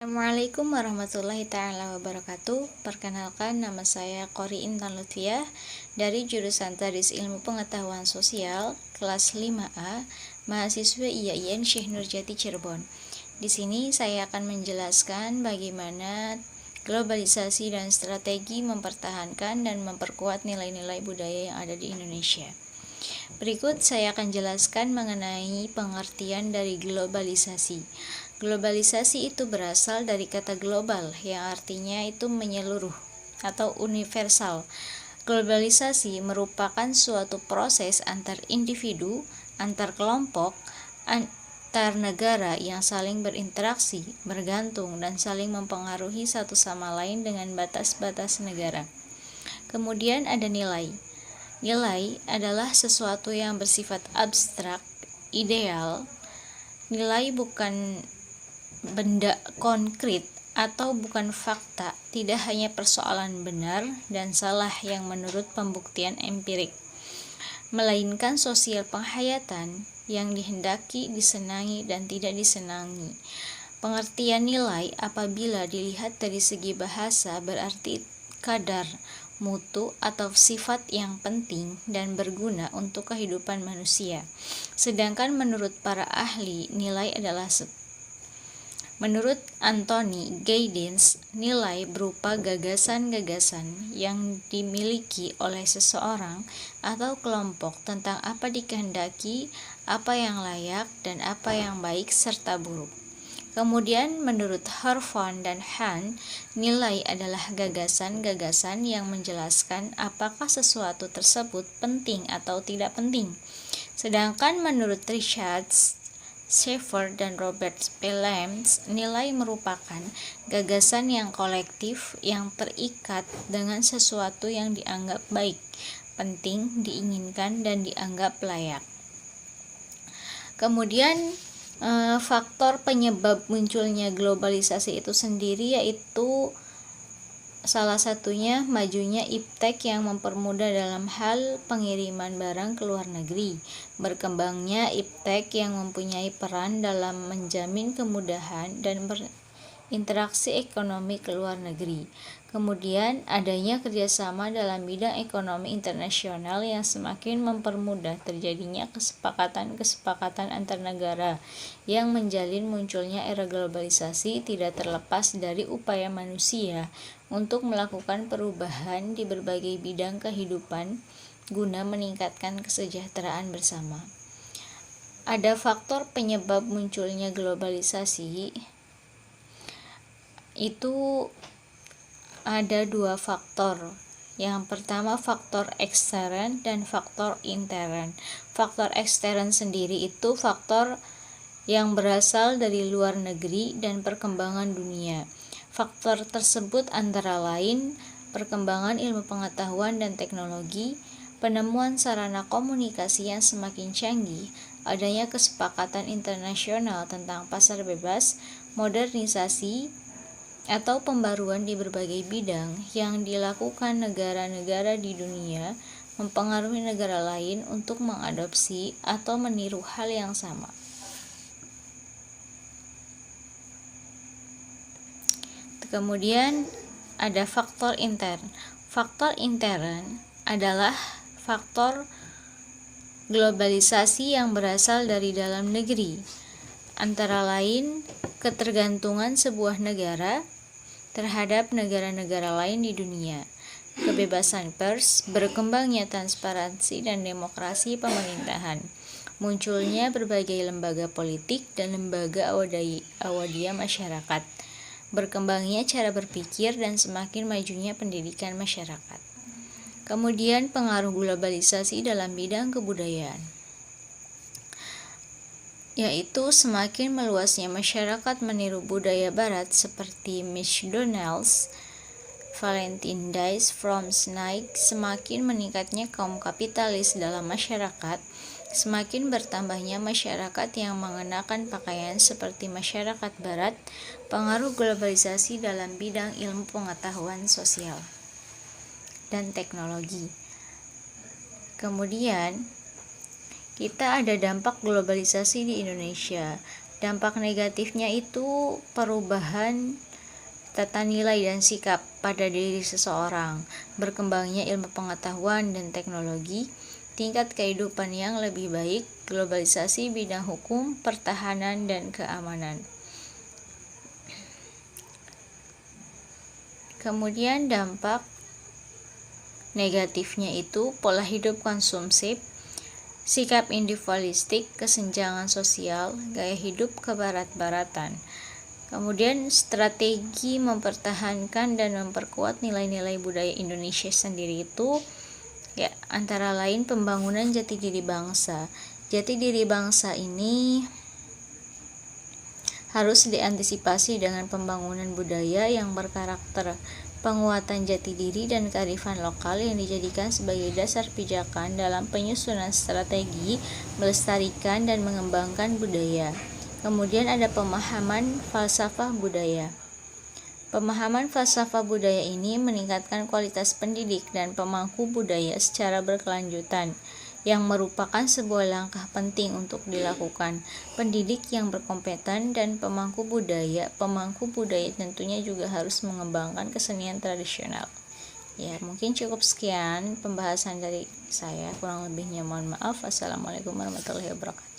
Assalamualaikum warahmatullahi ta'ala wabarakatuh. Perkenalkan, nama saya Qori Intan Lutfiah dari jurusan Tadris Ilmu Pengetahuan Sosial kelas 5A, mahasiswa IAIN Syekh Nurjati Cirebon. Di sini saya akan menjelaskan bagaimana globalisasi dan strategi mempertahankan dan memperkuat nilai-nilai budaya yang ada di Indonesia. Berikut saya akan jelaskan mengenai pengertian dari globalisasi. Globalisasi itu berasal dari kata global yang artinya itu menyeluruh atau universal. Globalisasi merupakan suatu proses antar individu, antar kelompok, antar negara yang saling berinteraksi, bergantung, dan saling mempengaruhi satu sama lain dengan batas-batas negara. Kemudian ada nilai. Nilai adalah sesuatu yang bersifat abstrak, ideal. Nilai bukan benda konkret atau bukan fakta, tidak hanya persoalan benar dan salah yang menurut pembuktian empirik, melainkan sosial penghayatan yang dihendaki, disenangi, dan tidak disenangi. Pengertian nilai apabila dilihat dari segi bahasa berarti kadar, mutu, atau sifat yang penting dan berguna untuk kehidupan manusia. Sedangkan menurut para ahli, nilai adalah menurut Anthony Giddens, nilai berupa gagasan-gagasan yang dimiliki oleh seseorang atau kelompok tentang apa dikehendaki, apa yang layak, dan apa yang baik serta buruk. Kemudian menurut Harvan dan Han, nilai adalah gagasan-gagasan yang menjelaskan apakah sesuatu tersebut penting atau tidak penting. Sedangkan menurut Richards, Schaeffer, dan Robert Spellemans, nilai merupakan gagasan yang kolektif yang terikat dengan sesuatu yang dianggap baik, penting, diinginkan, dan dianggap layak. Kemudian faktor penyebab munculnya globalisasi itu sendiri yaitu salah satunya majunya iptek yang mempermudah dalam hal pengiriman barang ke luar negeri, berkembangnya iptek yang mempunyai peran dalam menjamin kemudahan dan berinteraksi ekonomi ke luar negeri. Kemudian adanya kerjasama dalam bidang ekonomi internasional yang semakin mempermudah terjadinya kesepakatan-kesepakatan antar negara yang menjalin munculnya era globalisasi tidak terlepas dari upaya manusia untuk melakukan perubahan di berbagai bidang kehidupan guna meningkatkan kesejahteraan bersama. Ada faktor penyebab munculnya globalisasi, itu ada dua faktor. Yang pertama faktor ekstern dan faktor intern. Faktor ekstern sendiri itu faktor yang berasal dari luar negeri dan perkembangan dunia. Faktor tersebut antara lain perkembangan ilmu pengetahuan dan teknologi, penemuan sarana komunikasi yang semakin canggih, adanya kesepakatan internasional tentang pasar bebas, modernisasi atau pembaruan di berbagai bidang yang dilakukan negara-negara di dunia mempengaruhi negara lain untuk mengadopsi atau meniru hal yang sama. Kemudian ada faktor intern. Faktor intern adalah faktor globalisasi yang berasal dari dalam negeri, antara lain ketergantungan sebuah negara terhadap negara-negara lain di dunia, kebebasan pers, berkembangnya transparansi dan demokrasi pemerintahan, munculnya berbagai lembaga politik dan lembaga awadia masyarakat, berkembangnya cara berpikir dan semakin majunya pendidikan masyarakat. Kemudian pengaruh globalisasi dalam bidang kebudayaan, yaitu semakin meluasnya masyarakat meniru budaya barat seperti McDonald's, Valentine Days from Snake, semakin meningkatnya kaum kapitalis dalam masyarakat, semakin bertambahnya masyarakat yang mengenakan pakaian seperti masyarakat barat, pengaruh globalisasi dalam bidang ilmu pengetahuan sosial dan teknologi. Kemudian kita ada dampak globalisasi di Indonesia. Dampak negatifnya itu perubahan tata nilai dan sikap pada diri seseorang, berkembangnya ilmu pengetahuan dan teknologi, tingkat kehidupan yang lebih baik, globalisasi bidang hukum, pertahanan, dan keamanan. Kemudian dampak negatifnya itu pola hidup konsumtif, sikap individualistik, kesenjangan sosial, gaya hidup kebarat-baratan. Kemudian strategi mempertahankan dan memperkuat nilai-nilai budaya Indonesia sendiri itu ya antara lain pembangunan jati diri bangsa. Jati diri bangsa ini harus diantisipasi dengan pembangunan budaya yang berkarakter penguatan jati diri dan kearifan lokal yang dijadikan sebagai dasar pijakan dalam penyusunan strategi melestarikan dan mengembangkan budaya. Kemudian ada pemahaman falsafah budaya. Pemahaman falsafah budaya ini meningkatkan kualitas pendidik dan pemangku budaya secara berkelanjutan, yang merupakan sebuah langkah penting untuk dilakukan. Pendidik yang berkompeten dan pemangku budaya tentunya juga harus mengembangkan kesenian tradisional. Ya, mungkin cukup sekian pembahasan dari saya. Kurang lebihnya mohon maaf. Assalamualaikum warahmatullahi wabarakatuh.